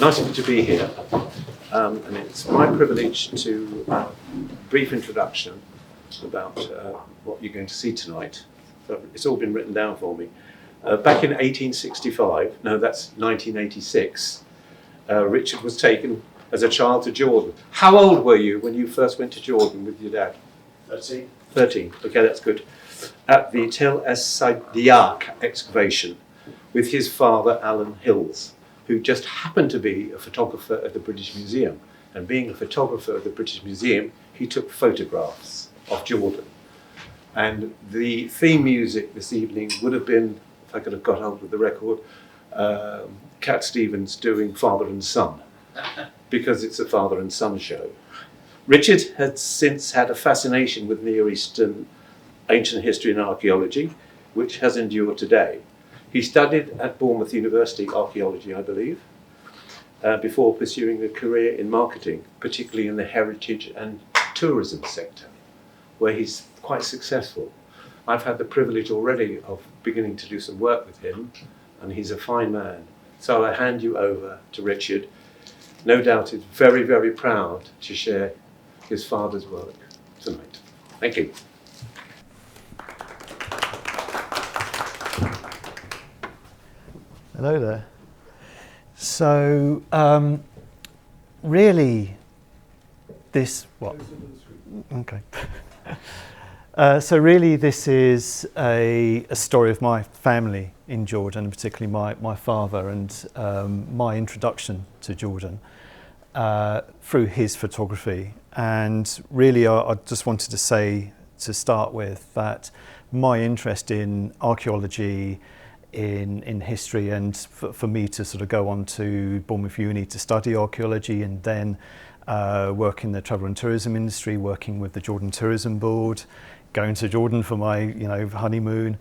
Nice of you to be here, and it's my privilege to brief introduction about what you're going to see tonight. So it's all been written down for me. Back in 1865, no, that's 1986, Richard was taken as a child to Jordan. How old were you when you first went to Jordan with your dad? 13. 13, okay, that's good. At the Tel Es-Sadiaq excavation with his father, Alan Hills, who just happened to be a photographer at the British Museum. And being a photographer at the British Museum, he took photographs of Jordan. And the theme music this evening would have been, if I could have got hold of the record, Cat Stevens doing Father and Son, because it's a father and son show. Richard had since had a fascination with Near Eastern ancient history and archaeology, which has endured today. He studied at Bournemouth University archaeology, I believe, before pursuing a career in marketing, particularly in the heritage and tourism sector, where he's quite successful. I've had the privilege already of beginning to do some work with him, and he's a fine man. So I hand you over to Richard. No doubt he's very, very proud to share his father's work tonight. Thank you. Hello there. So, really, this, what? Okay. So really this is a story of my family in Jordan, and particularly my father, and my introduction to Jordan through his photography. And really I just wanted to say to start with that my interest in archaeology, in history, and for me to sort of go on to Bournemouth Uni to study archaeology and then work in the travel and tourism industry, working with the Jordan Tourism Board, going to Jordan for my honeymoon.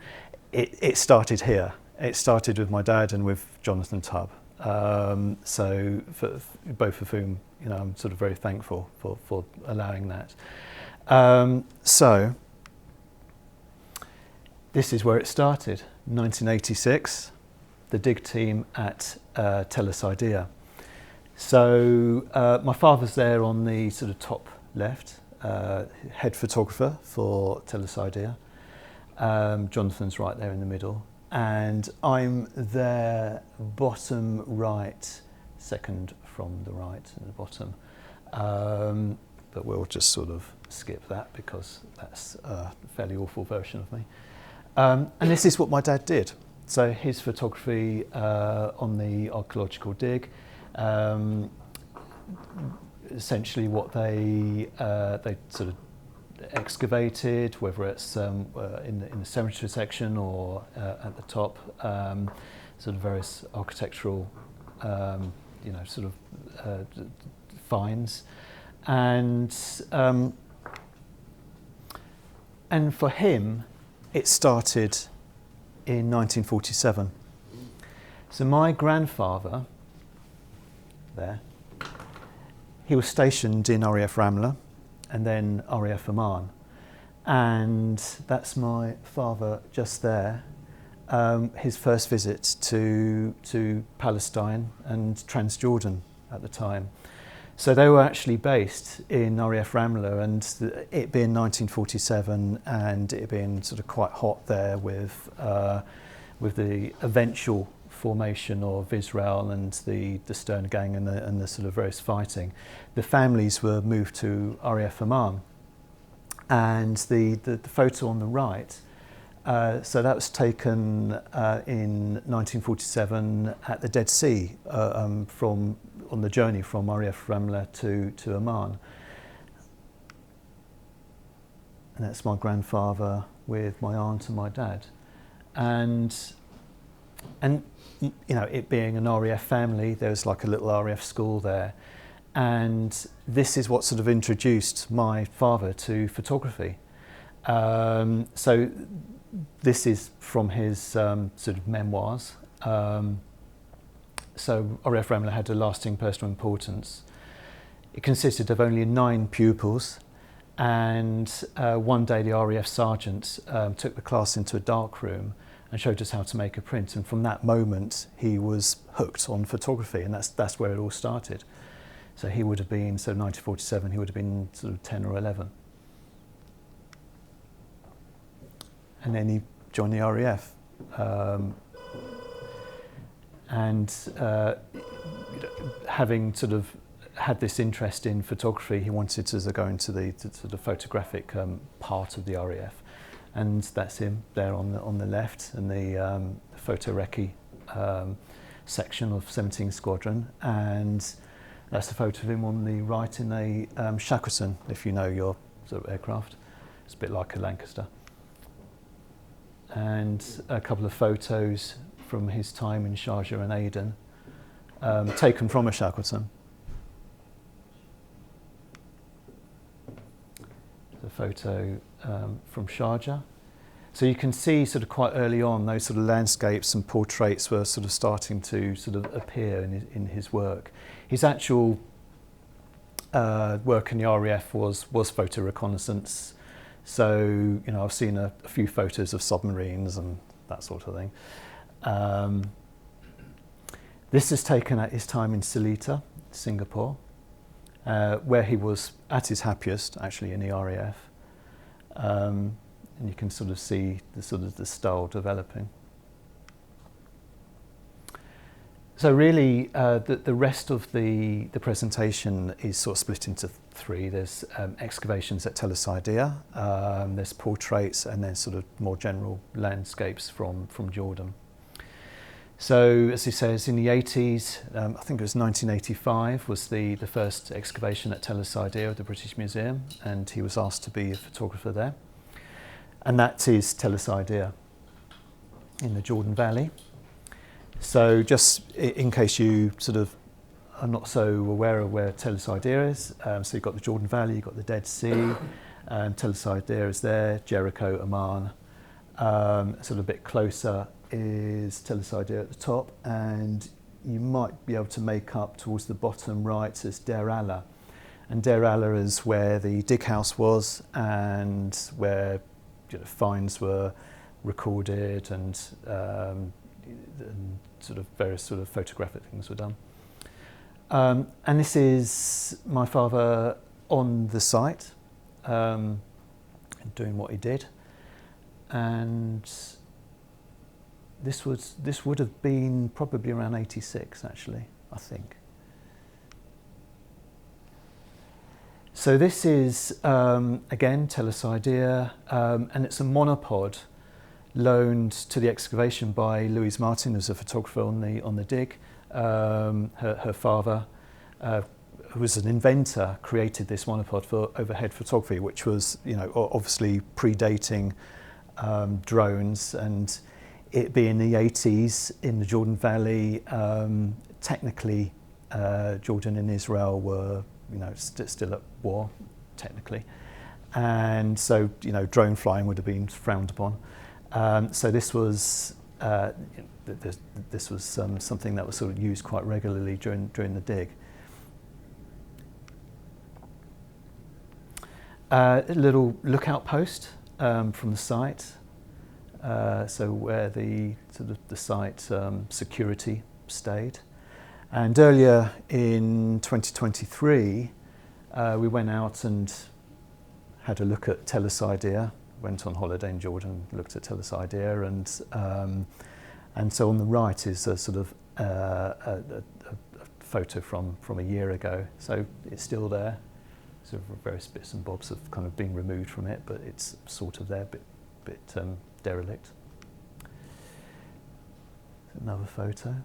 It started here. It started with my dad and with Jonathan Tubb. So for both of whom I'm sort of very thankful for allowing that. So this is where it started. 1986, the dig team at Tel Es-Sadiaq. So my father's there on the sort of top left, head photographer for Tel Es-Sadiaq. Jonathan's right there in the middle, and I'm there bottom right, second from the right at the bottom. But we'll just sort of skip that because that's a fairly awful version of me. And this is what my dad did. So his photography on the archaeological dig, essentially what they sort of excavated, whether it's in the cemetery section or at the top, sort of various architectural, sort of finds, and for him, it started in 1947. So my grandfather, there, he was stationed in RAF Ramla and then RAF Amman. And that's my father just there, his first visit to Palestine and Transjordan at the time. So they were actually based in RAF Ramla, and it being 1947 and it being sort of quite hot there with the eventual formation of Israel and the Stern Gang and the sort of various fighting, the families were moved to RAF Amman. And the photo on the right, so that was taken in 1947 at the Dead Sea on the journey from RAF Ramla to Amman. And that's my grandfather with my aunt and my dad. And it being an RAF family, there was like a little RAF school there. And this is what sort of introduced my father to photography. So this is from his sort of memoirs. So RAF Ramla had a lasting personal importance. It consisted of only 9 pupils, and one day the RAF sergeant took the class into a dark room and showed us how to make a print. And from that moment, he was hooked on photography, and that's where it all started. So he would have been, so 1947, he would have been sort of 10 or 11. And then he joined the RAF. Having sort of had this interest in photography, he wanted to go into the sort of photographic part of the RAF, and that's him there on the left, in the photo recce section of 17th Squadron, and that's a photo of him on the right in a Shackleton, if you know your sort of aircraft. It's a bit like a Lancaster. And a couple of photos from his time in Sharjah and Aden, taken from a Shackleton. The photo from Sharjah. So you can see sort of quite early on those sort of landscapes and portraits were sort of starting to sort of appear in his work. His actual work in the RAF was photo reconnaissance. So, you know, I've seen a few photos of submarines and that sort of thing. This is taken at his time in Seletar, Singapore, where he was at his happiest, actually, in the RAF. And you can sort of see the style developing. So really, the rest of the presentation is sort of split into three. There's excavations at Tel Sidea, there's portraits, and then sort of more general landscapes from Jordan. So, as he says, in the 80s, I think it was 1985, was the first excavation at Tel Sidea of the British Museum, and he was asked to be a photographer there. And that is Tel Sidea in the Jordan Valley. So just in case you sort of are not so aware of where Tel Sidea is, so you've got the Jordan Valley, you've got the Dead Sea, Tel Sidea is there, Jericho, Amman. Sort of a bit closer is Tel Sidea at the top, and you might be able to make up towards the bottom right as Deir Allah. And Deir Allah is where the dig house was and where finds were recorded and sort of various sort of photographic things were done. And this is my father on the site, doing what he did. And this would have been probably around 86, actually, I think. So this is, again, Tel Sidea, and it's a monopod loaned to the excavation by Louise Martin, who's a photographer on the dig. Her father, who was an inventor, created this monopod for overhead photography, which was, obviously predating drones, and it being the 80s in the Jordan Valley. Technically, Jordan and Israel were still at war, technically, and so drone flying would have been frowned upon. So this was something that was sort of used quite regularly during the dig. A little lookout post from the site, so where the site security stayed. And earlier in 2023, we went out and had a look at Tel Sidea. Went on holiday in Jordan, looked at Tel Sidea, and so on the right is a sort of a photo from a year ago. So it's still there. So various bits and bobs have kind of been removed from it, but it's sort of there, bit derelict. Another photo.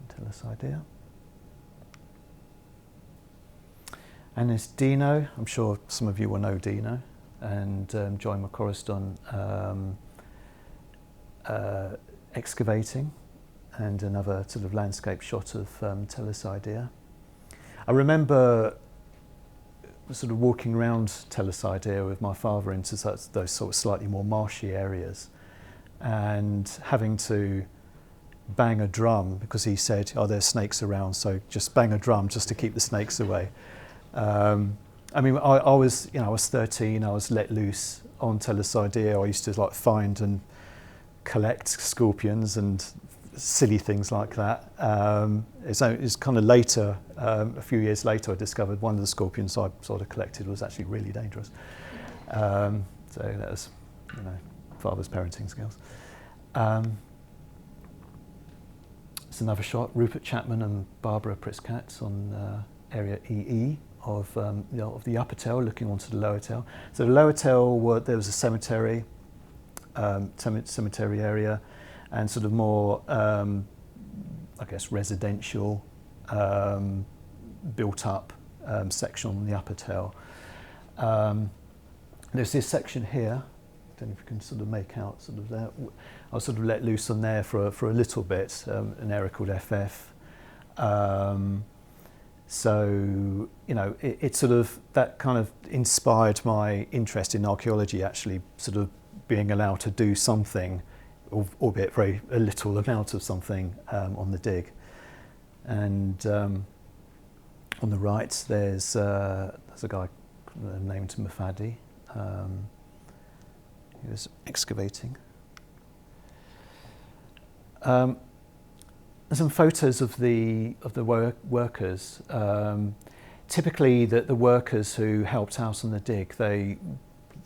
Tel Sidea. And there's Dino. I'm sure some of you will know Dino. And Joy McCorriston excavating, and another sort of landscape shot of Tel Sidea. I remember sort of walking around Tel Sidea with my father into those sort of slightly more marshy areas, and having to bang a drum because he said, "Oh, there's snakes around, so just bang a drum just to keep the snakes away." I mean, I was 13. I was let loose on Tel Sidea. I used to find and collect scorpions and silly things like that. It's kind of later, a few years later, I discovered one of the scorpions I sort of collected was actually really dangerous. So that was, father's parenting skills. It's another shot, Rupert Chapman and Barbara Pritzkat on area EE of the upper tail, looking onto the lower tail. So the lower tail, there was a cemetery area, and sort of more, I guess, residential, built up section on the upper tail. There's this section here. I don't know if you can sort of make out sort of there. I was sort of let loose on there for a little bit, an area called FF. So, it sort of, that kind of inspired my interest in archaeology, actually sort of being allowed to do something, albeit a little amount of something on the dig. And on the right, there's a guy named Mufadi. He was excavating. Some photos of the workers. Typically, the workers who helped out on the dig, they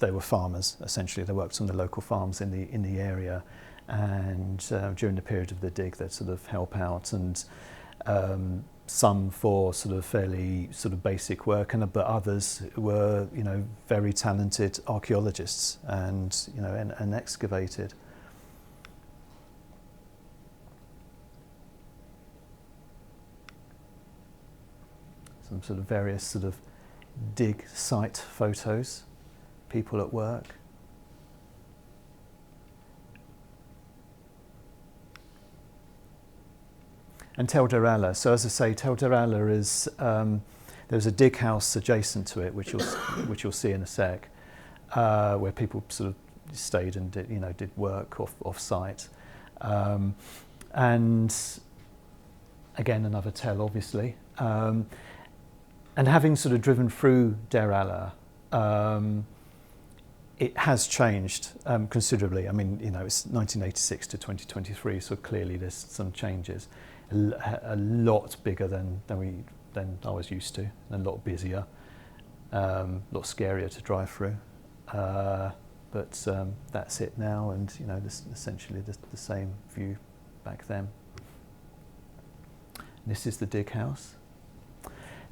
were farmers. Essentially, they worked on the local farms in the area, and during the period of the dig, they'd sort of help out, and some for sort of fairly sort of basic work, but others were very talented archaeologists and and excavated. Some sort of various sort of dig site photos, people at work. And Tel Dar Allah. So as I say, Tel Dar Allah is there's a dig house adjacent to it, which you'll see in a sec, where people sort of stayed and did work off site, and again another tell, obviously. And having sort of driven through Dar Allah, it has changed considerably. I mean, it's 1986 to 2023, so clearly there's some changes. A lot bigger than I was used to, and a lot busier, a lot scarier to drive through. But that's it now, and this essentially the same view back then. This is the dig house.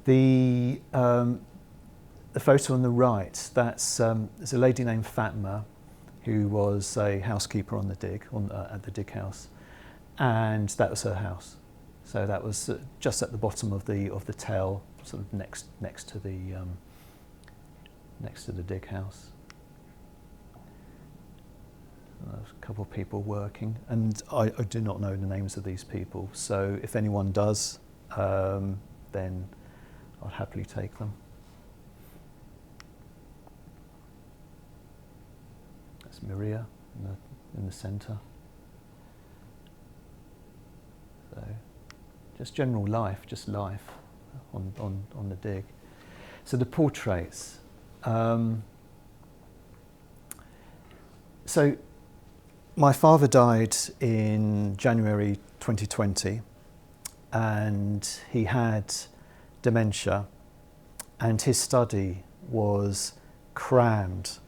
The photo on the right, there's a lady named Fatma, who was a housekeeper on the dig at the dig house, and that was her house. So that was just at the bottom of the tell, sort of next to the dig house. There's a couple of people working, and I do not know the names of these people. So if anyone does, then I'll happily take them. That's Maria in the centre. So just general life, just life on the dig. So the portraits. So my father died in January 2020, and he had dementia, and his study was crammed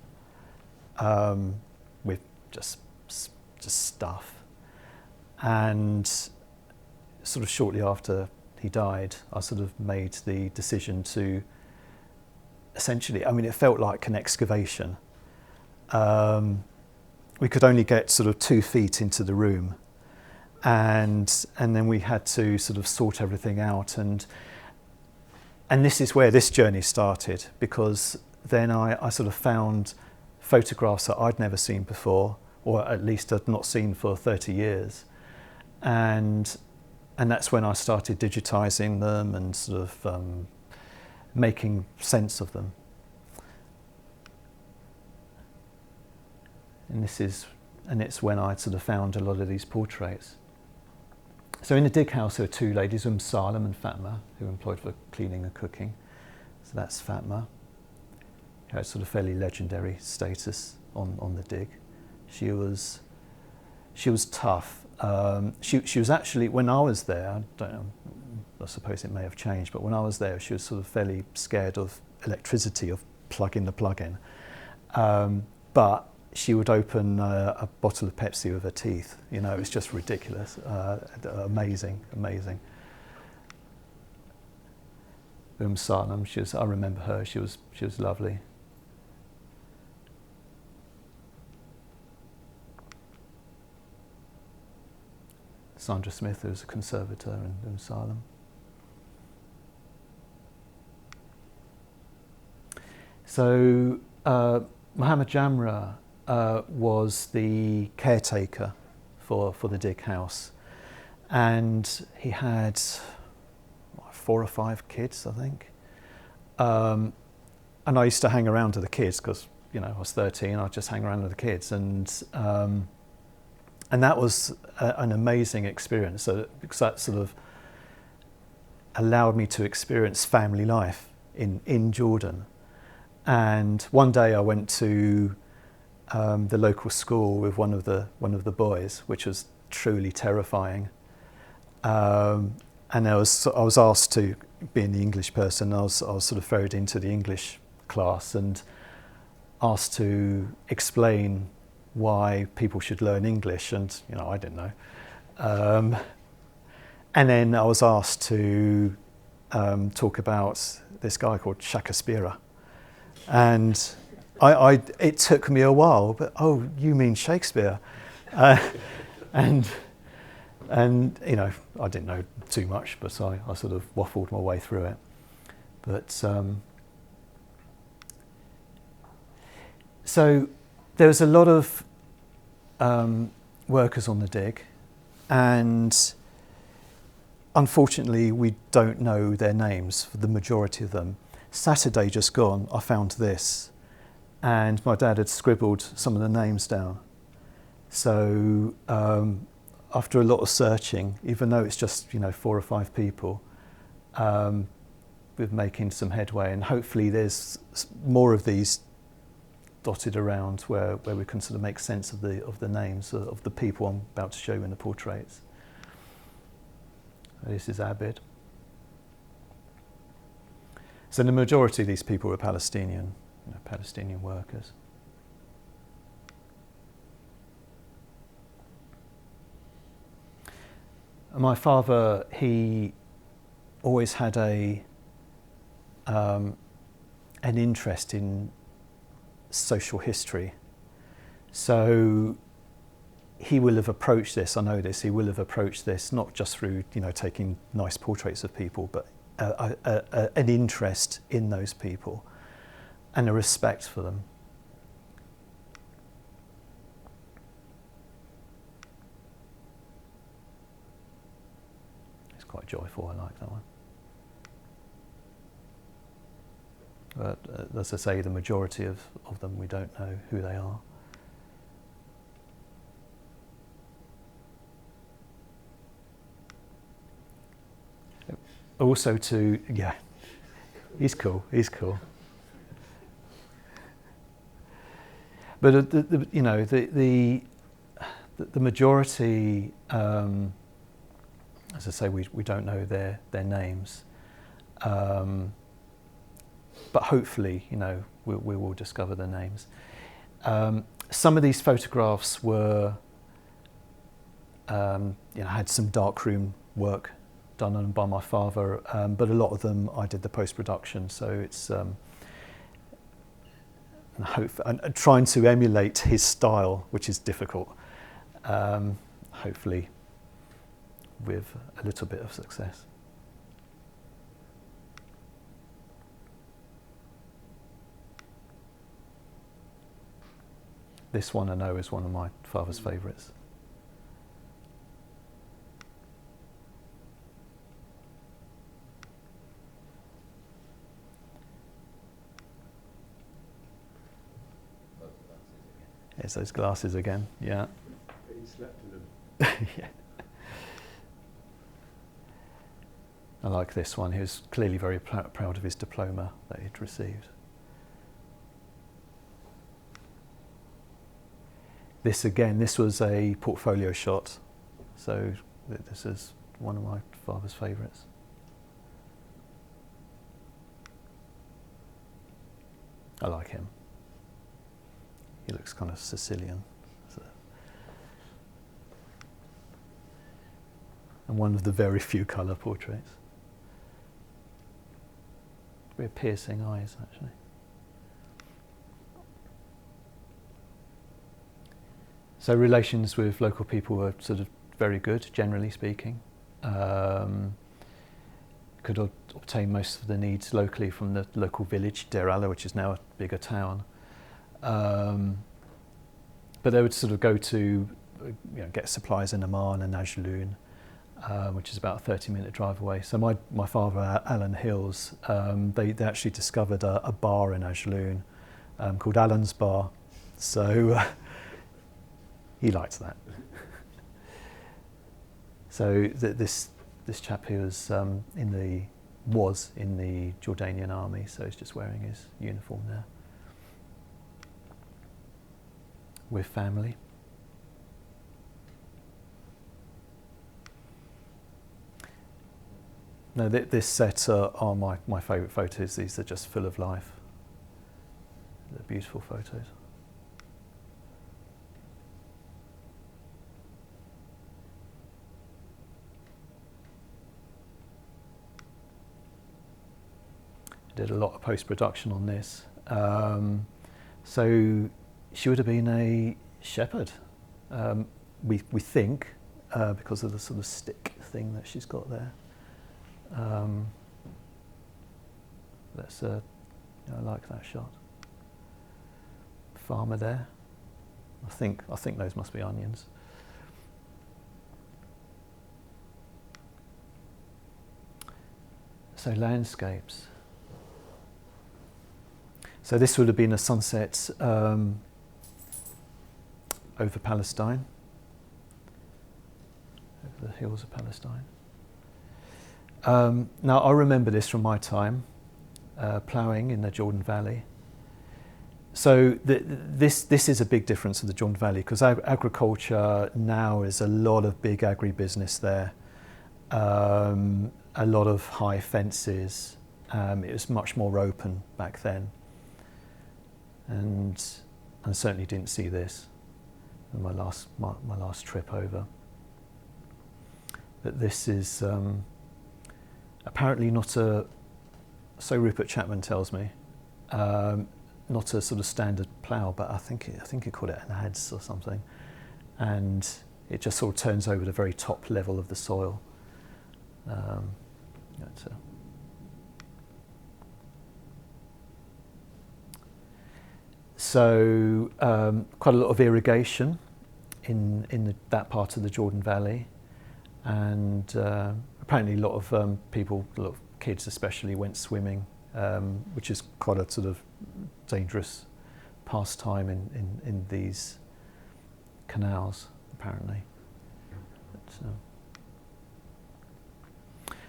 with just stuff. And sort of shortly after he died, I sort of made the decision to essentially, it felt like an excavation. We could only get sort of 2 feet into the room, and then we had to sort of sort everything out, and this is where this journey started, because then I sort of found photographs that I'd never seen before, or at least I'd not seen for 30 years, and that's when I started digitizing them and sort of making sense of them. And it's when I sort of found a lot of these portraits. So in the dig house there were 2 ladies, Salam and Fatma, who were employed for cleaning and cooking. So that's Fatma, who had sort of fairly legendary status on the dig. She She was tough. She was actually, when I was there, I don't know, I suppose it may have changed, but when I was there, she was sort of fairly scared of electricity, of plugging the plug in. But she would open a bottle of Pepsi with her teeth. You know, it's just ridiculous. Amazing, amazing. Salem, I remember her. She was lovely. Sandra Smith, who was a conservator in Salem. So Mohammed Jamra was the caretaker for the Dig House, and he had 4 or 5 kids, I think. And I used to hang around with the kids because, you know, I was 13. I'd just hang around with the kids, and that was an amazing experience. So because that sort of allowed me to experience family life in Jordan. And one day I went to the local school with one of the boys, which was truly terrifying. And I was asked to, being the English person, I was sort of ferried into the English class and asked to explain why people should learn English, and you know, I didn't know. And then I was asked to talk about this guy called Shakespeare, and it took me a while, but oh, you mean Shakespeare? And you know, I didn't know too much, but I sort of waffled my way through it. But so there was a lot of workers on the dig, and unfortunately we don't know their names for the majority of them. Saturday just gone, I found this, and my dad had scribbled some of the names down. So after a lot of searching, even though it's just, you know, 4 or 5 people, we're making some headway, and hopefully there's more of these dotted around where we can sort of make sense of the names of the people I'm about to show you in the portraits. This is Abid. So the majority of these people were Palestinian, you know, Palestinian workers. My father, he always had an interest in social history. So he will have approached this, I know this, he will have approached this not just through, you know, taking nice portraits of people, but an interest in those people and a respect for them. It's quite joyful, I like that one. But as I say, the majority of them, we don't know who they are. Also yeah, he's cool. But you know, the majority, as I say, we don't know their names. But hopefully, you know, we will discover their names. Some of these photographs were, you know, had some darkroom work done on by my father, but a lot of them I did the post-production. So it's and trying to emulate his style, which is difficult. Hopefully, with a little bit of success. This one I know is one of my father's favourites. It's those glasses again, yeah. He slept in them. Yeah. I like this one. He was clearly very proud of his diploma that he'd received. This again, this was a portfolio shot, so this is one of my father's favourites. I like him. He looks kind of Sicilian. So. And one of the very few colour portraits. Very piercing eyes, actually. So relations with local people were sort of very good, generally speaking. Could obtain most of the needs locally from the local village, Der Aller, which is now a bigger town. But they would sort of go to get supplies in Amman and Najloon, which is about a 30-minute drive away. So my father, Alan Hills, they actually discovered a bar in Najloon called Alan's Bar. So he liked that. So this chap who was in the Jordanian army, so he's just wearing his uniform there with family. No, this set are my favourite photos. These are just full of life. They're beautiful photos. Did a lot of post-production on this. So she would have been a shepherd, we think, because of the sort of stick thing that she's got there. I like that shot. Farmer there. I think those must be onions. So landscapes. So this would have been a sunset over Palestine, over the hills of Palestine. Now I remember this from my time, ploughing in the Jordan Valley. So this is a big difference in the Jordan Valley, because agriculture now is a lot of big agribusiness there, a lot of high fences. It was much more open back then. And I certainly didn't see this in my last trip over. But this is apparently not a, so Rupert Chapman tells me, not a sort of standard plough, but I think he called it an adze or something, and it just sort of turns over the very top level of the soil. So quite a lot of irrigation in that part of the Jordan Valley, and apparently a lot of people, a lot of kids especially, went swimming, which is quite a sort of dangerous pastime in these canals, apparently.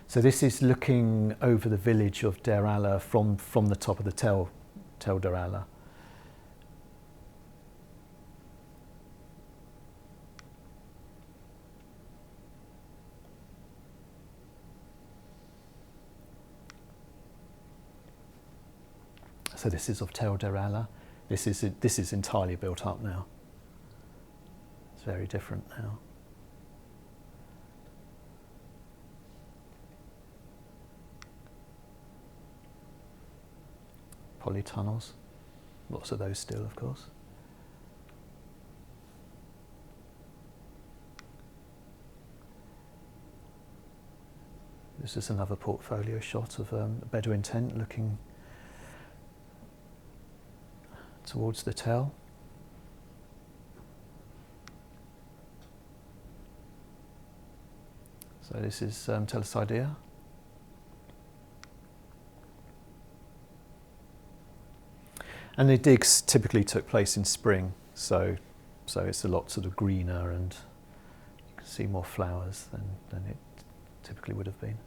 So this is looking over the village of Der Aller from the top of the Tel Der Aller. So this is of Tel Der Aller. This is entirely built up now. It's very different now. Polytunnels, lots of those still, of course. This is another portfolio shot of a Bedouin tent looking towards the Tel. So this is Tel Sidea. And the digs typically took place in spring, so it's a lot sort of greener, and you can see more flowers than it typically would have been.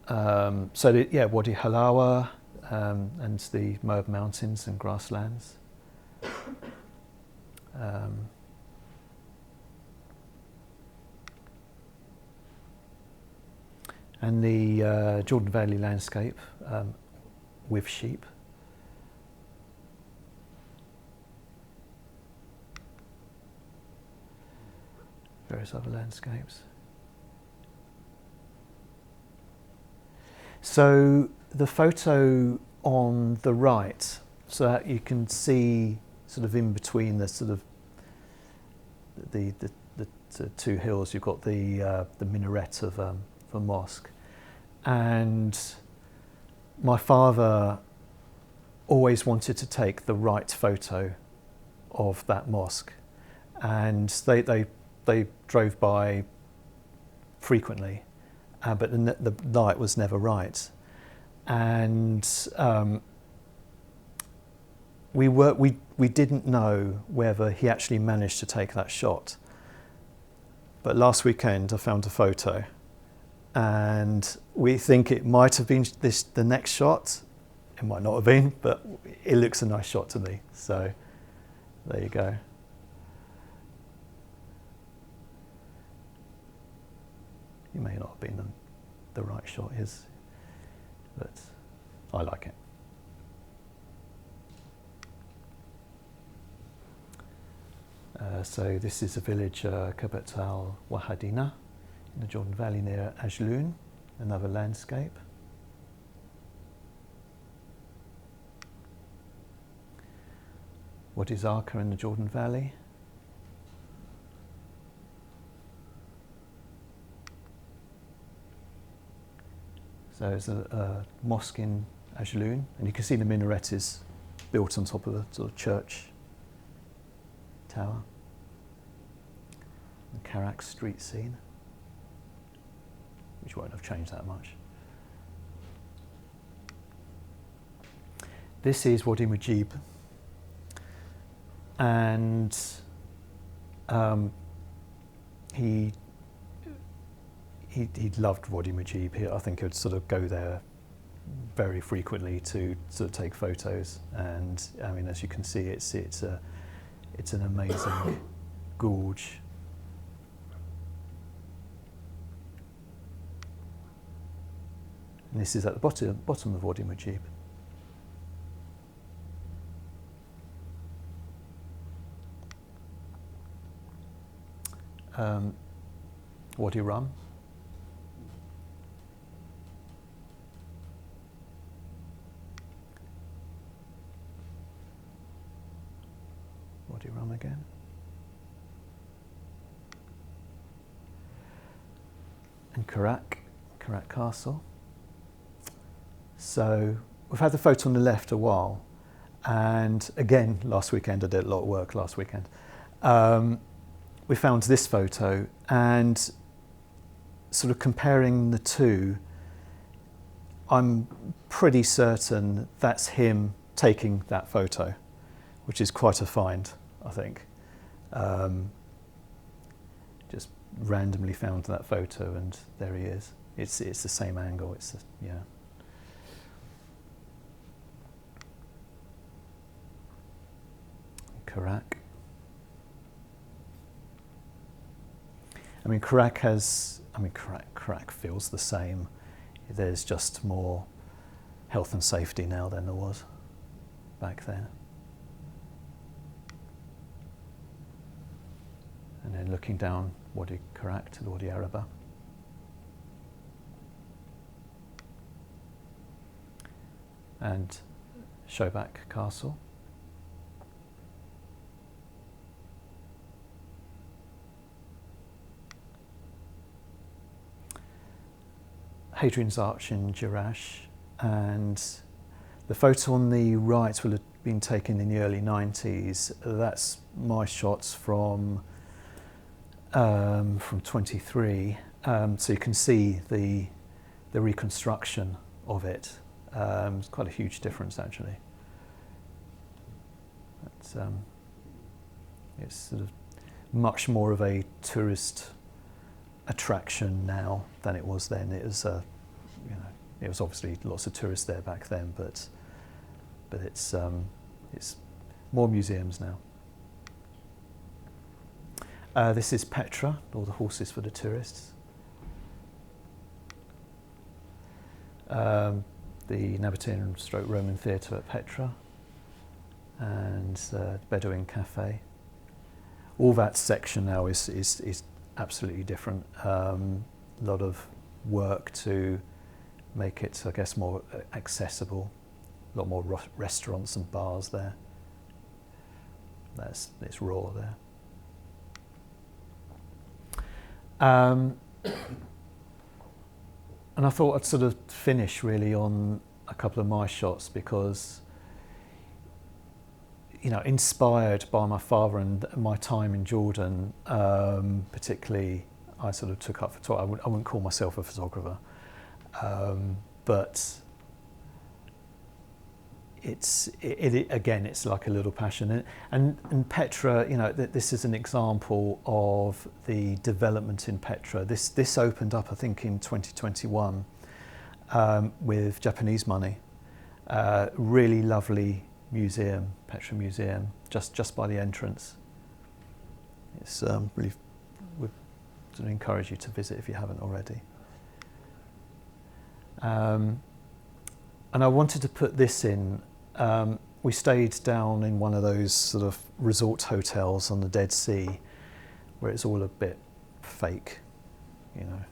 Wadi Halawa, and the Moab Mountains and grasslands. And the Jordan Valley landscape with sheep. Various other landscapes. So the photo on the right, so that you can see sort of in between the sort of the two hills, you've got the minaret of a mosque. And my father always wanted to take the right photo of that mosque, and they drove by frequently, but the light was never right, and we didn't know whether he actually managed to take that shot. But last weekend I found a photo, and we think it might have been the next shot. It might not have been, but it looks a nice shot to me. So there you go. It may not have been the right shot, but I like it. So this is a village, Kabat al-Wahadina, in the Jordan Valley near Ajloon, another landscape. Wadi Zarqa in the Jordan Valley. So there's a mosque in Ajloon, and you can see the minaret is built on top of a sort of church tower. The Karak street scene, which won't have changed that much. This is Wadi Mujib, and he loved Wadi Mujib. I think he'd sort of go there very frequently to sort of take photos. And I mean, as you can see, it's an amazing gorge. And this is at the bottom of Wadi Mujib. Wadi Rum. Wadi Rum again. And Karak Castle. So we've had the photo on the left a while, and again last weekend I did a lot of work last weekend. We found this photo, and sort of comparing the two, I'm pretty certain that's him taking that photo, which is quite a find, I think. Just randomly found that photo, and there he is. It's the same angle. Yeah. Karak. I mean, Karak feels the same. There's just more health and safety now than there was back then. And then looking down Wadi Karak to the Wadi Araba. And Shobak Castle. Hadrian's Arch in Jerash, and the photo on the right will have been taken in the early 90s. That's my shots from 23. So you can see the reconstruction of it. It's quite a huge difference actually. It's sort of much more of a tourist attraction now than it was then. It was, it was obviously lots of tourists there back then, but it's more museums now. This is Petra, all the horses for the tourists. The Nabatean/Roman theatre at Petra, and Bedouin Cafe. All that section now is absolutely different. A lot of work to make it, I guess, more accessible. A lot more restaurants and bars there. It's raw there. And I thought I'd sort of finish really on a couple of my shots because, you know, inspired by my father and my time in Jordan, particularly, I sort of took up photography. I wouldn't call myself a photographer, but again, it's like a little passion. And Petra, you know, this is an example of the development in Petra. This opened up, I think, in 2021 with Japanese money. Really lovely museum, Petra Museum, just by the entrance. It's really, would encourage you to visit if you haven't already. And I wanted to put this in. We stayed down in one of those sort of resort hotels on the Dead Sea, where it's all a bit fake. You know,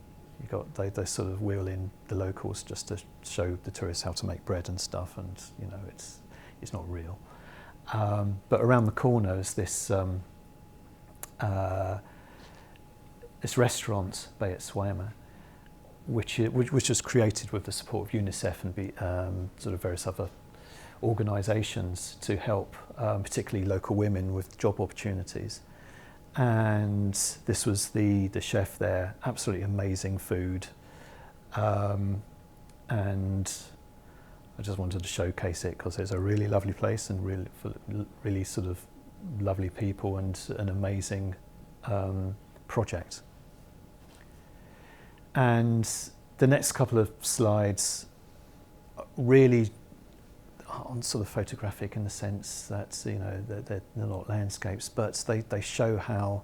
they sort of wheel in the locals just to show the tourists how to make bread and stuff, and you know, it's not real. But around the corner is this restaurant, Bayet Swayama, which was created with the support of UNICEF and sort of various other organisations to help particularly local women with job opportunities. And this was the chef there, absolutely amazing food, and I just wanted to showcase it because it's a really lovely place and really sort of lovely people and an amazing project. And the next couple of slides really on sort of photographic in the sense that, you know, they're not landscapes, but they show how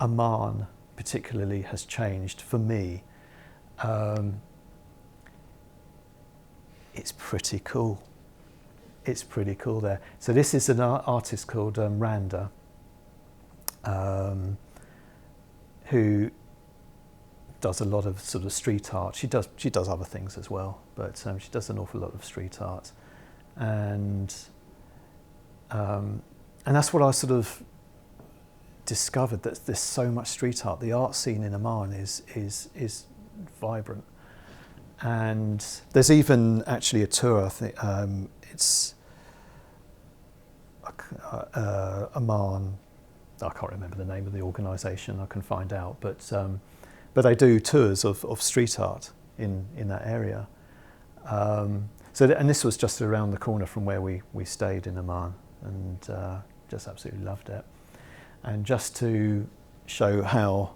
Amman particularly has changed for me. It's pretty cool. It's pretty cool there. So this is an artist called Randa, who does a lot of sort of street art. She does other things as well, but she does an awful lot of street art, and that's what I sort of discovered, that there's so much street art. The art scene in Amman is vibrant, and there's even actually a tour. I think it's Amman. I can't remember the name of the organisation. I can find out, but they do tours of street art in that area. And this was just around the corner from where we stayed in Amman, and just absolutely loved it. And just to show how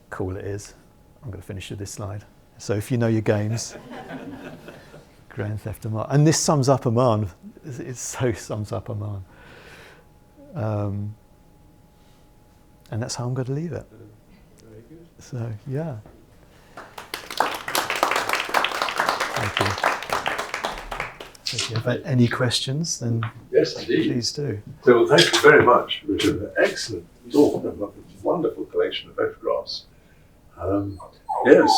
cool it is, I'm going to finish with this slide. So if you know your games, Grand Theft Amman, and this sums up Amman. It so sums up Amman. And that's how I'm going to leave it. Very good. So, yeah. Thank you. So if you have any questions, then yes, indeed. Please do. So thank you very much, Richard. Excellent talk. A wonderful collection of photographs. Yes.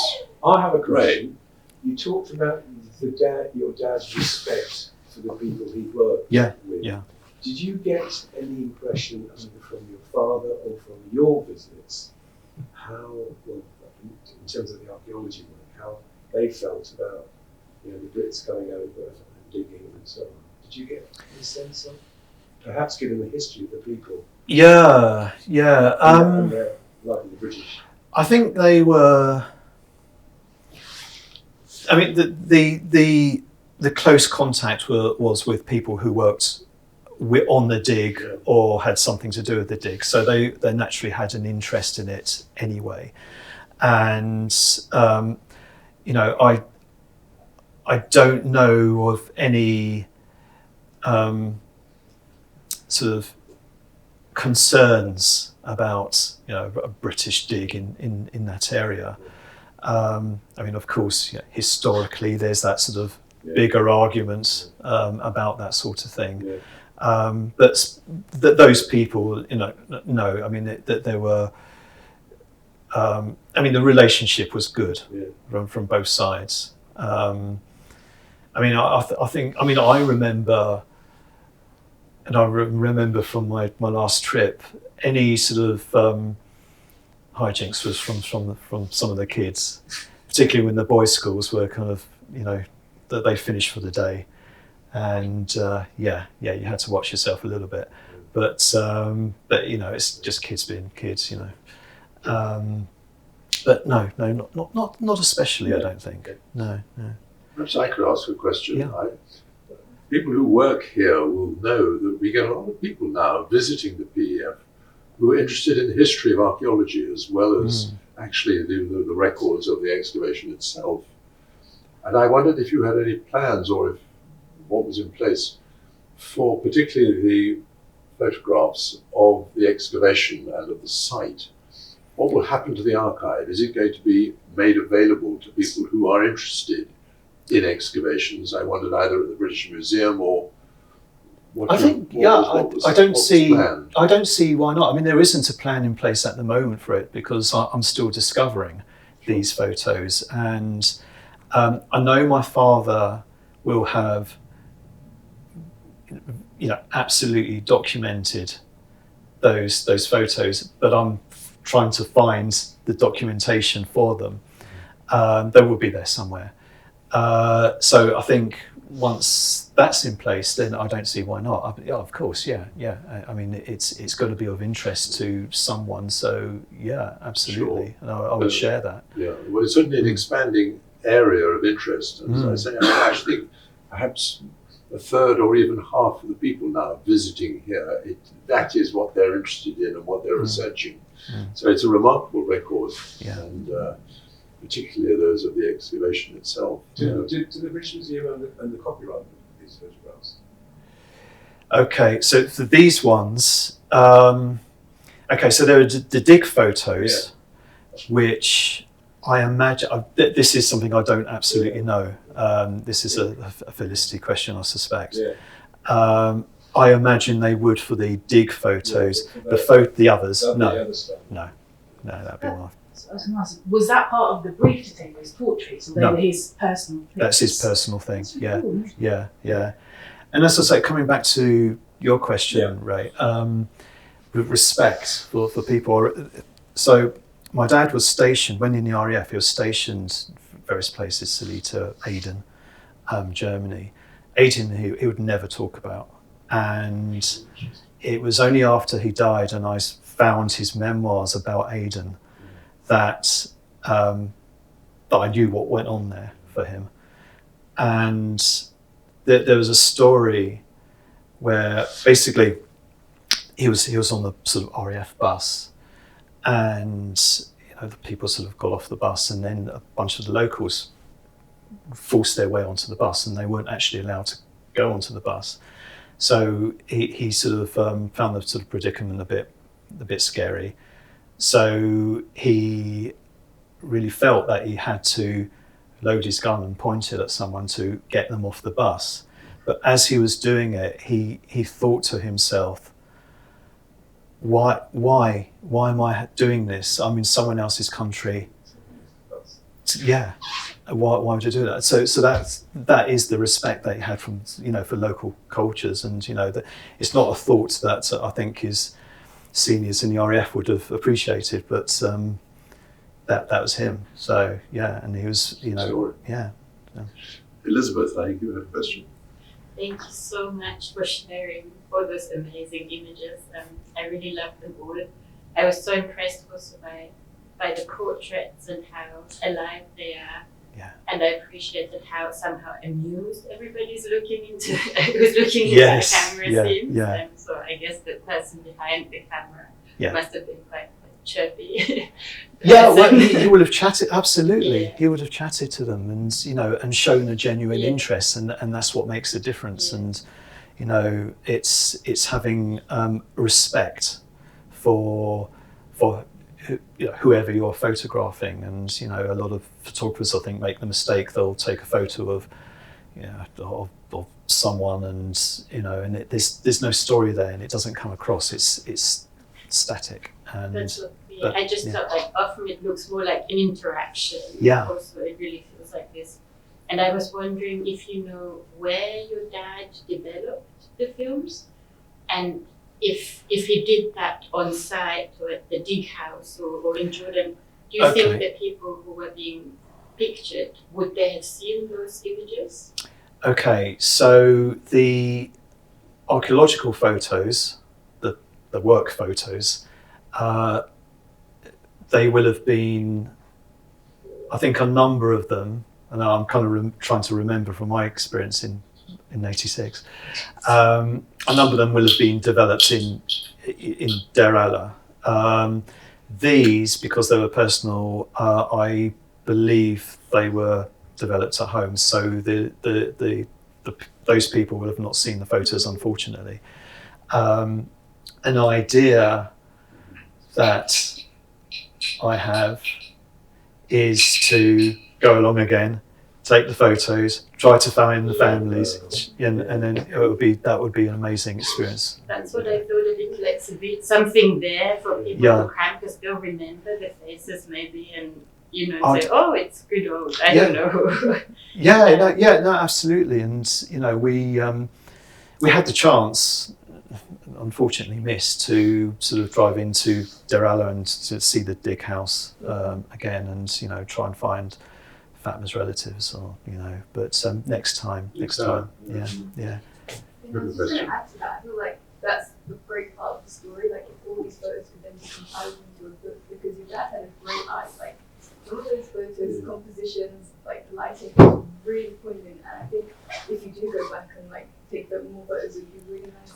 I have a question. You talked about your dad's respect for the people he worked with. Yeah. Did you get any impression either from your father or from your visits how, well, in terms of the archaeology work, how they felt about, you know, the Brits coming over and digging and so on? Did you get any sense of, perhaps given the history of the people? Yeah. And their love of the British. I think they were. I mean, the close contact was with people who worked on the dig or had something to do with the dig, so they naturally had an interest in it anyway. And you know, I don't know of any sort of concerns about a British dig in that area. I mean, of course, historically, there's that sort of bigger argument about that sort of thing. But those people, no, I mean, that there were. I mean, the relationship was good from both sides. I mean, I think. I mean, I remember. And I remember from my last trip, any sort of hijinks was from some of the kids, particularly when the boys' schools were kind of, that they finished for the day, and you had to watch yourself a little bit, but it's just kids being kids, but no, not especially. I don't think. No. Perhaps I could ask a question. Yeah. People who work here will know that we get a lot of people now visiting the PEF who are interested in the history of archaeology as well as actually the records of the excavation itself. And I wondered if you had any plans or if what was in place for particularly the photographs of the excavation and of the site. What will happen to the archive? Is it going to be made available to people who are interested in excavations? I wondered either at the British Museum or I don't see why not. I mean, there isn't a plan in place at the moment for it because I'm still discovering these photos, and I know my father will have, absolutely documented those photos, but I'm trying to find the documentation for them. They will be there somewhere. So I think once that's in place, then I don't see why not. Of course, yeah. I mean, it's got to be of interest to someone. So yeah, absolutely, and I would share that. Yeah, well, it's certainly an expanding area of interest. And as I say, I actually think perhaps a third or even half of the people now visiting here, that is what they're interested in and what they're researching. So it's a remarkable record. Yeah. And particularly those of the excavation itself. Do the British Museum and the copyright of these photographs? Okay, so for these ones, so there are the dig photos, which I imagine, this is something I don't absolutely know. This is a Felicity question, I suspect. Yeah. I imagine they would for the dig photos. The others, no, that'd be my. Was that part of the brief to take those portraits, or they were his personal pictures? That's his personal thing. That's really cool. Yeah. And as I say, coming back to your question, Ray, with respect for people. So my dad was stationed, when in the RAF, he was stationed various places, Salita, Aden, Germany. Aden he would never talk about. And it was only after he died and I found his memoirs about Aden that I knew what went on there for him. And there was a story where basically he was on the sort of RAF bus, and the people sort of got off the bus, and then a bunch of the locals forced their way onto the bus, and they weren't actually allowed to go onto the bus. So he sort of found the sort of predicament a bit scary. So he really felt that he had to load his gun and point it at someone to get them off the bus. But as he was doing it, he thought to himself, why am I doing this? I'm in someone else's country. Yeah, why would I do that? So that is the respect that he had from for local cultures, and that it's not a thought that I think his seniors in the RAF would have appreciated, but that was him. So yeah, and he was Sure. Yeah. Elizabeth, I think you had a question. Thank you so much for sharing all those amazing images. I really love them all. I was so impressed also by the portraits and how alive they are. Yeah. And I appreciated how somehow amused everybody's looking into who's looking Yes. into the camera seems. Yeah. So I guess the person behind the camera Yeah. must have been quite chirpy. Yeah, well, he would have chatted, absolutely. Yeah. He would have chatted to them and and shown a genuine interest, and that's what makes a difference. Yeah. And it's having respect for whoever you're photographing. And a lot of photographers, I think, make the mistake, they'll take a photo of of someone, and there's no story there, and it doesn't come across. It's static. And That's what I just felt like often it looks more like an interaction. Yeah. Also, it really feels like this. And I was wondering if you know where your dad developed the films, and if he did that on site or at the dig house or in Jordan, do you think the people who were being pictured, would they have seen those images? Okay, so the archaeological photos, the work photos, they will have been, I think a number of them, and I'm kind of trying to remember from my experience in '86, a number of them will have been developed in Deir Allah. These, because they were personal, I believe they were developed at home. So those people will have not seen the photos, unfortunately. An idea that I have is to go along again, take the photos, try to find the families, and then that would be an amazing experience. That's what I thought, a little exhibit, something there for people who can't, because they'll remember the faces maybe, and say, oh, it's good old, I don't know. No, absolutely. And we had the chance, unfortunately missed, to sort of drive into Deir Allah and to see the dig house again, and try and find Fatma's relatives, or but next time. Yeah. I was just going to add to that. I feel like that's the great part of the story. Like, if all these photos could then be compiled into a book, because your dad had a great eye. Like, all those photos, compositions, like the lighting was really poignant. And I think if you do go back and take more photos, it would be really nice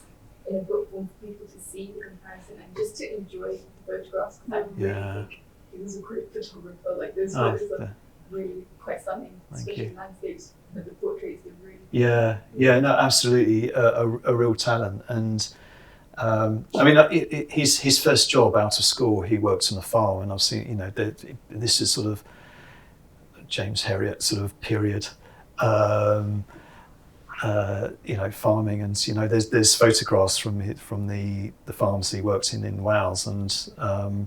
in a book form for people to see the comparison and just to enjoy the photographs. Because I really think he was a great photographer. Like, those photos are really quite stunning, especially in landscapes. The portraits are really no, absolutely a real talent. And his first job out of school, he worked on a farm, and I've seen this is sort of James Herriot sort of period, farming, and there's photographs from the farms he worked in Wales, and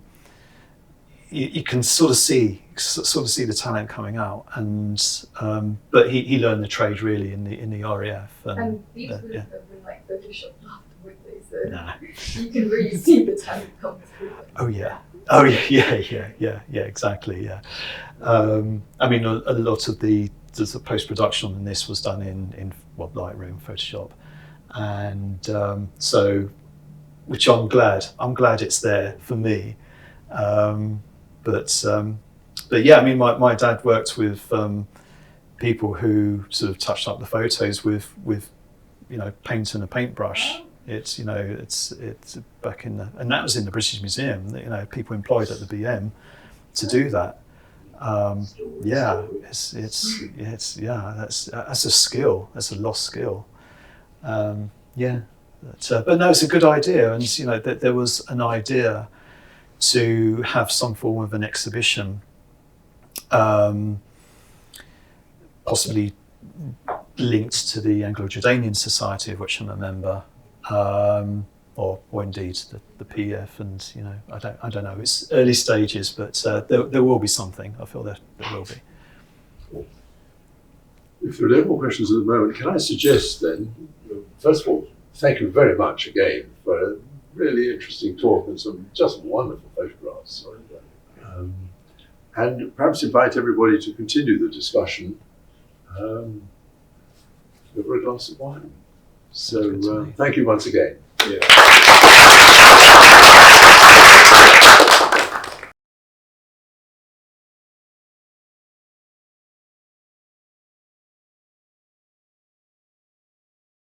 you can sort of see the talent coming out, and but he learned the trade really in the RAF. And these would have been photoshopped after, would they? So you can really see the talent come through. Oh yeah, exactly. Yeah, a lot of the post-production on this was done in Lightroom, Photoshop, and so, which I'm glad it's there for me. But yeah, my dad worked with people who sort of touched up the photos with paint and a paintbrush. It's back in and that was in the British Museum. People employed at the BM to do that. That's a skill. That's a lost skill. But no, it's a good idea, and that there was an idea to have some form of an exhibition, possibly linked to the Anglo-Jordanian Society, of which I'm a member, or indeed the PF, and I don't know. It's early stages, but there will be something. I feel there will be. If there are no more questions at the moment, can I suggest then, first of all, thank you very much again for a really interesting talk and some just wonderful photographs. And perhaps invite everybody to continue the discussion over a glass of wine. So thank you once again. Yeah.